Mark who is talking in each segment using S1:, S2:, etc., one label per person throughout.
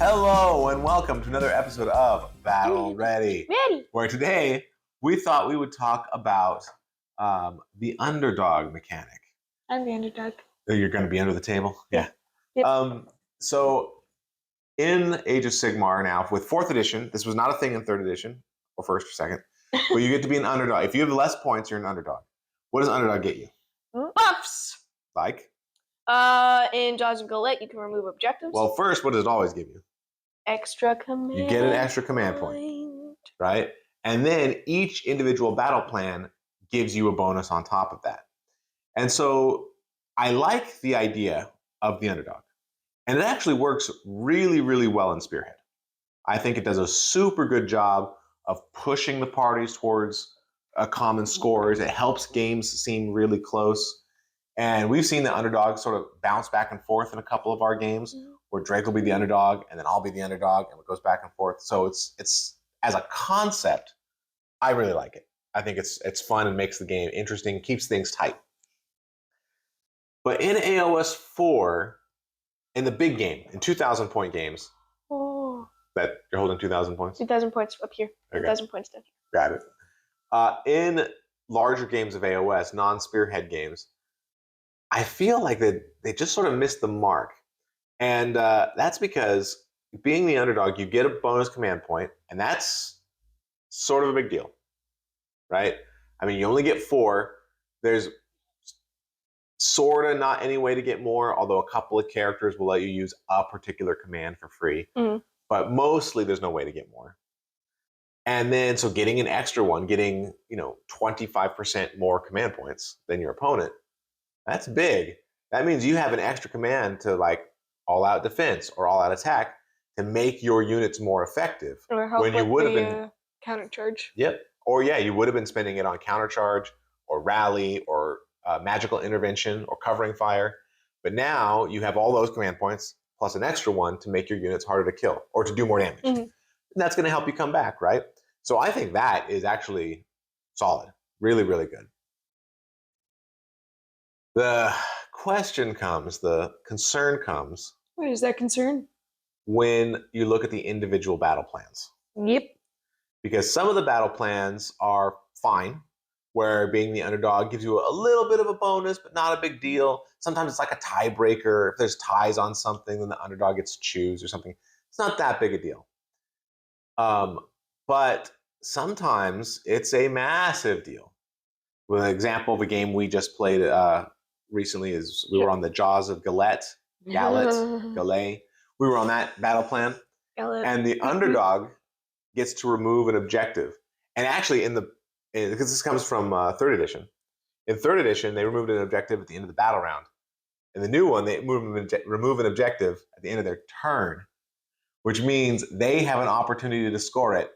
S1: Hello and welcome to another episode of Battle Ready. Where today we thought we would talk about the underdog mechanic.
S2: I'm the underdog.
S1: You're going to be under the table?
S2: Yeah. Yep.
S1: So in Age of Sigmar now, with 4th edition, this was not a thing in 3rd edition, or 1st or 2nd, but you get to be an underdog. If you have less points, you're an underdog. What does underdog get you?
S2: Buffs!
S1: Like?
S2: In Jaws of Galette, you can remove objectives.
S1: Well, first, what does it always give you?
S2: Extra command.
S1: You get an extra command point, right? And then each individual battle plan gives you a bonus on top of that. And so I like the idea of the underdog. And it actually works really, really well in Spearhead. I think it does a super good job of pushing the parties towards a common scores. It helps games seem really close. And we've seen the underdog sort of bounce back and forth in a couple of our games where Drake will be the underdog and then I'll be the underdog and it goes back and forth. So it's as a concept, I really like it. I think it's fun and makes the game interesting, keeps things tight. But in AOS 4, in the big game, in 2,000-point games, that you're holding 2,000 points?
S2: 2,000 points up here.
S1: Okay.
S2: 2,000 points down here.
S1: Got it. In larger games of AOS, non-Spearhead games, I feel like they just sort of missed the mark. And that's because being the underdog, you get a bonus command point, and that's sort of a big deal, right? I mean, you only get 4. There's sort of not any way to get more, although a couple of characters will let you use a particular command for free. But mostly there's no way to get more. And then, so getting an extra one, getting 25% more command points than your opponent, that's big. That means you have an extra command to like all-out defense or all-out attack to make your units more effective.
S2: Or help
S1: when you would have been
S2: counter charge.
S1: Yep. Or yeah, you would have been spending it on counter charge or rally or magical intervention or covering fire. But now you have all those command points plus an extra one to make your units harder to kill or to do more damage. And that's going to help you come back, right? So I think that is actually solid. Really, really good. The question comes, the concern comes.
S2: What is that concern?
S1: When you look at the individual battle plans.
S2: Yep.
S1: Because some of the battle plans are fine, where being the underdog gives you a little bit of a bonus, but not a big deal. Sometimes it's like a tiebreaker. If there's ties on something, then the underdog gets to choose or something. It's not that big a deal. But sometimes it's a massive deal. Well, an example of a game we just played recently is we were on the Jaws of Galette. We were on that battle plan. And the underdog gets to remove an objective. And actually, because this comes from 3rd edition. In 3rd edition, they removed an objective at the end of the battle round. In the new one, they remove an objective at the end of their turn, which means they have an opportunity to score it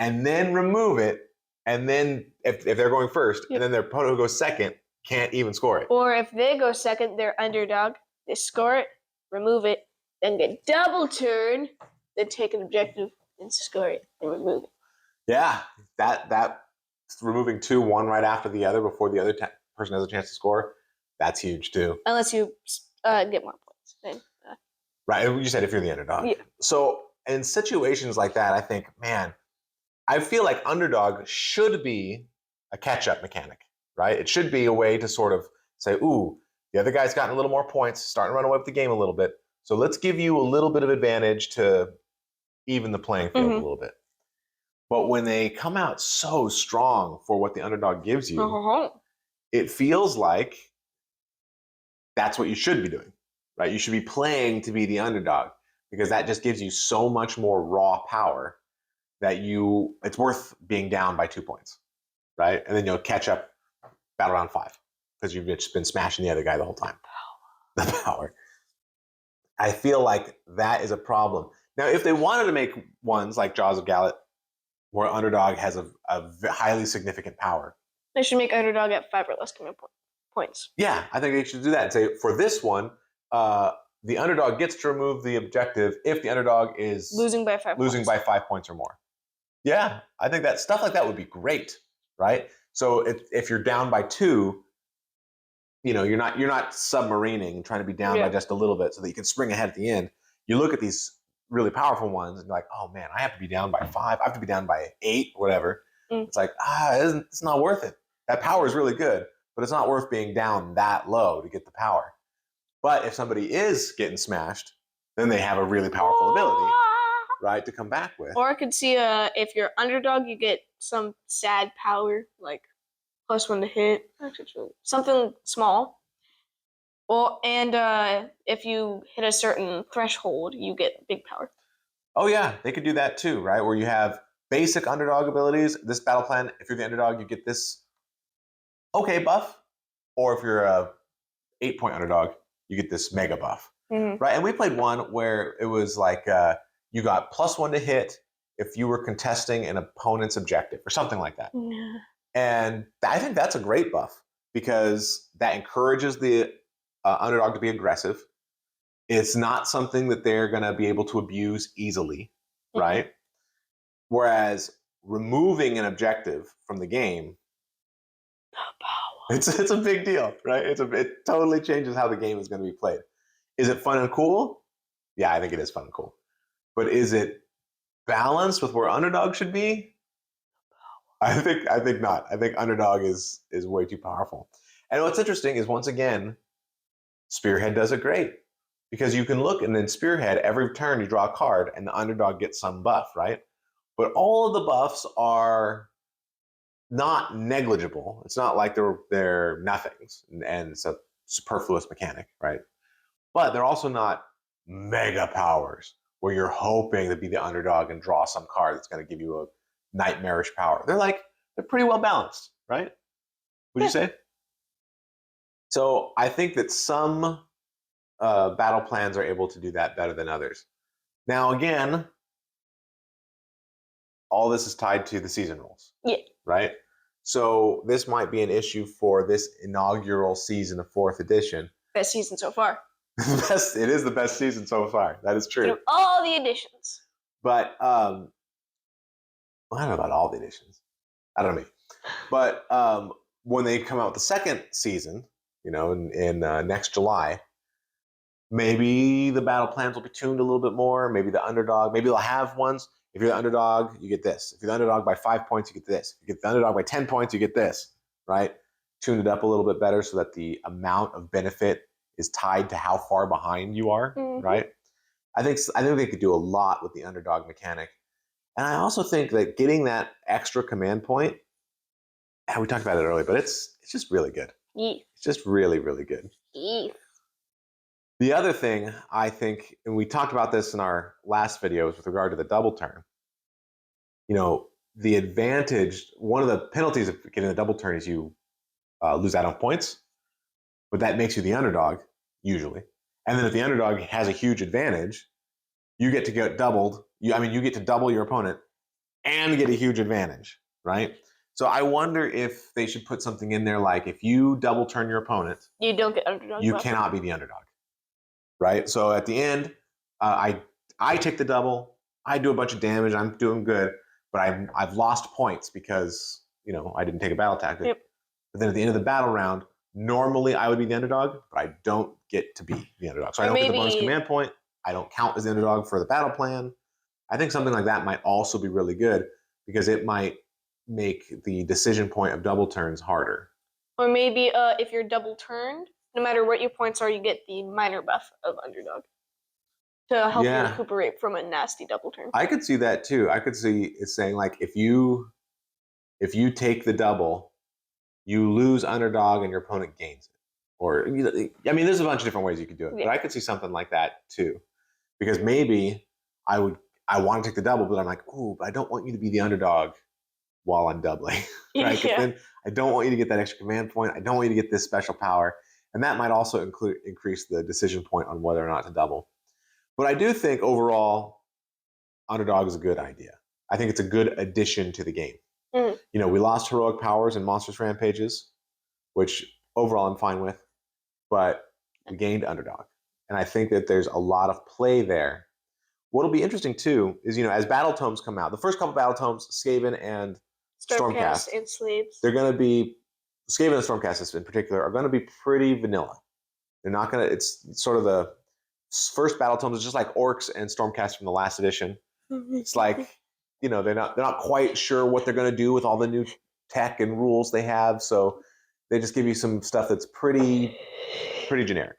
S1: and then remove it. And then if they're going first, and then their opponent who goes second can't even score it.
S2: Or if they go second, they're underdog. They score it, remove it, then get double turn, then take an objective, and score it, and remove it.
S1: Yeah, that removing 2, one right after the other before the other person has a chance to score, that's huge too.
S2: Unless you get more points. Then,
S1: right, you said if you're the underdog.
S2: Yeah.
S1: So in situations like that, I think, man, I feel like underdog should be a catch-up mechanic, right? It should be a way to sort of say, ooh, the other guy's gotten a little more points, starting to run away with the game a little bit. So let's give you a little bit of advantage to even the playing field a little bit. But when they come out so strong for what the underdog gives you, it feels like that's what you should be doing, right? You should be playing to be the underdog because that just gives you so much more raw power that it's worth being down by 2 points, right? And then you'll catch up battle round 5 because you've just been smashing the other guy the whole time. The power. I feel like that is a problem. Now, if they wanted to make ones like Jaws of Galette, where underdog has a highly significant power,
S2: they should make underdog at 5 or less command points.
S1: Yeah, I think they should do that and say, for this one, the underdog gets to remove the objective if the underdog is
S2: losing by 5
S1: points or more. Yeah, I think that stuff like that would be great, right? So if you're down by 2, you're not submarining, trying to be down by just a little bit so that you can spring ahead at the end. You look at these really powerful ones, and you're like, oh man, I have to be down by 5, I have to be down by 8, whatever. It's like, it's not worth it. That power is really good, but it's not worth being down that low to get the power. But if somebody is getting smashed, then they have a really powerful ability, right, to come back with.
S2: Or I could see if you're underdog, you get some sad power, like +1 to hit, something small. Well, and if you hit a certain threshold, you get big power.
S1: Oh yeah, they could do that too, right? Where you have basic underdog abilities. This battle plan, if you're the underdog, you get this okay buff, or if you're a 8-point underdog, you get this mega buff, right? And we played one where it was like you got +1 to hit if you were contesting an opponent's objective or something like that.
S2: Yeah.
S1: And I think that's a great buff because that encourages the underdog to be aggressive. It's not something that they're going to be able to abuse easily, right? Whereas removing an objective from the game, it's a big deal, right? It totally changes how the game is going to be played. Is it fun and cool? Yeah, I think it is fun and cool. But is it balanced with where underdog should be? I think not. I think underdog is way too powerful. And what's interesting is, once again, Spearhead does it great. Because you can look, and then Spearhead, every turn you draw a card, and the underdog gets some buff, right? But all of the buffs are not negligible. It's not like they're nothings, and it's a superfluous mechanic, right? But they're also not mega powers where you're hoping to be the underdog and draw some card that's going to give you a nightmarish power. They're pretty well balanced, right? Would you say? So I think that some battle plans are able to do that better than others. Now, again, all this is tied to the season rules.
S2: Yeah.
S1: Right? So this might be an issue for this inaugural season of 4th edition.
S2: Best season so far.
S1: It is the best season so far. That is true.
S2: All the additions.
S1: But I don't know about all the editions. I don't know. But when they come out with the second season, in next July, maybe the battle plans will be tuned a little bit more. Maybe the underdog, maybe they'll have ones. If you're the underdog, you get this. If you're the underdog by 5 points, you get this. If you get the underdog by 10 points, you get this, right? Tune it up a little bit better so that the amount of benefit is tied to how far behind you are, right? I think they could do a lot with the underdog mechanic. And I also think that getting that extra command point, we talked about it earlier, but it's just really good.
S2: Yeah.
S1: It's just really, really good.
S2: Yeah.
S1: The other thing I think, and we talked about this in our last videos with regard to the double turn, the advantage, one of the penalties of getting the double turn is you lose out on points, but that makes you the underdog, usually. And then if the underdog has a huge advantage, you get to get doubled. You get to double your opponent and get a huge advantage, right? So I wonder if they should put something in there like, if you double turn your opponent,
S2: you don't get underdog.
S1: You cannot be the underdog, right? So at the end, I take the double, I do a bunch of damage, I'm doing good, but I've lost points because I didn't take a battle tactic.
S2: Yep.
S1: But then at the end of the battle round, normally I would be the underdog, but I don't get to be the underdog. So I don't get the bonus command point. I don't count as the underdog for the battle plan. I think something like that might also be really good because it might make the decision point of double turns harder.
S2: Or maybe if you're double turned, no matter what your points are, you get the minor buff of underdog to help you recuperate from a nasty double turn.
S1: I could see that too. I could see it saying like, if you take the double, you lose underdog and your opponent gains it. Or there's a bunch of different ways you could do it, but I could see something like that too, because maybe I want to take the double, but I'm like, ooh, but I don't want you to be the underdog while I'm doubling, right? Because then I don't want you to get that extra command point. I don't want you to get this special power. And that might also increase the decision point on whether or not to double. But I do think overall, underdog is a good idea. I think it's a good addition to the game. We lost heroic powers and monstrous rampages, which overall I'm fine with, but we gained underdog. And I think that there's a lot of play there. What'll be interesting too is, as battle tomes come out, the first couple battle tomes, Skaven and Stormcast
S2: and Slaves.
S1: They're going to be, Skaven and Stormcast in particular, are going to be pretty vanilla. They're not going to, it's sort of the first battle tomes is just like orcs and stormcast from the last edition. It's like, you know, they're not quite sure what they're going to do with all the new tech and rules they have, so they just give you some stuff that's pretty generic.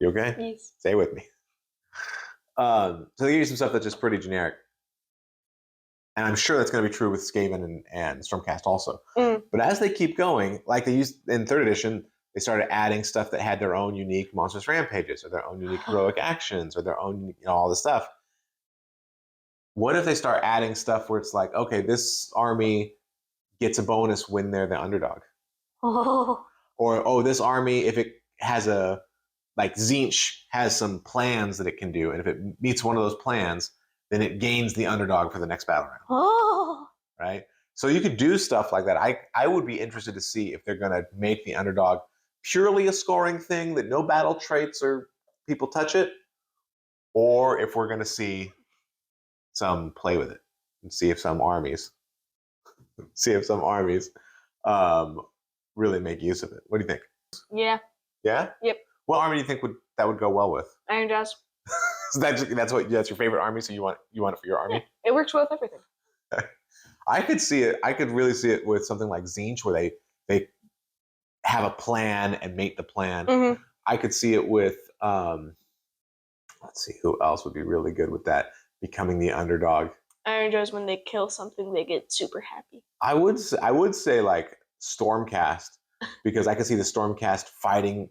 S1: You okay?
S2: Yes.
S1: Stay with me. So they give you some stuff that's just pretty generic. And I'm sure that's going to be true with Skaven and Stormcast also. But as they keep going, like they used in 3rd edition, they started adding stuff that had their own unique monstrous rampages or their own unique heroic actions or their own, you know, all this stuff. What if they start adding stuff where it's like, okay, this army gets a bonus when they're the underdog?
S2: Oh.
S1: Or, oh, this army, if it has a, like Tzeentch has some plans that it can do, and if it meets one of those plans, then it gains the underdog for the next battle round.
S2: Oh.
S1: Right? So you could do stuff like that. I would be interested to see if they're going to make the underdog purely a scoring thing that no battle traits or people touch it, or if we're going to see some play with it and see if some armies really make use of it. What do you think?
S2: Yeah.
S1: Yeah?
S2: Yep.
S1: What army do you think would go well with?
S2: Iron Jaws.
S1: So that's your favorite army, so you want it for your army?
S2: Yeah, it works well with everything.
S1: I could see it. I could really see it with something like Tzeentch, where they have a plan and mate the plan. I could see it with let's see, who else would be really good with that, becoming the underdog.
S2: Iron Jaws, when they kill something, they get super happy.
S1: I would say like Stormcast, because I could see the Stormcast fighting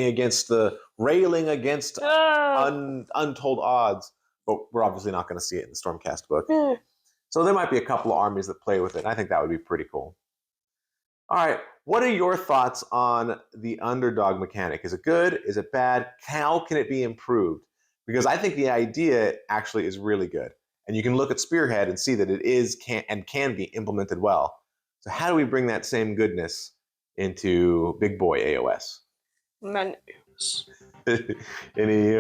S1: against railing against untold odds. But we're obviously not going to see it in the Stormcast book. So there might be a couple of armies that play with it. And I think that would be pretty cool. All right. What are your thoughts on the underdog mechanic? Is it good? Is it bad? How can it be improved? Because I think the idea actually is really good. And you can look at Spearhead and see that it can be implemented well. So how do we bring that same goodness into Big Boy AOS?
S2: Menus.
S1: Any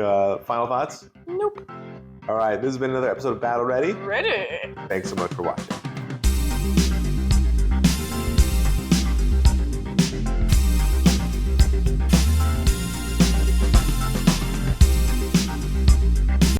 S1: final thoughts?
S2: Nope.
S1: All right, this has been another episode of Battle Ready.
S2: Ready.
S1: Thanks so much for watching.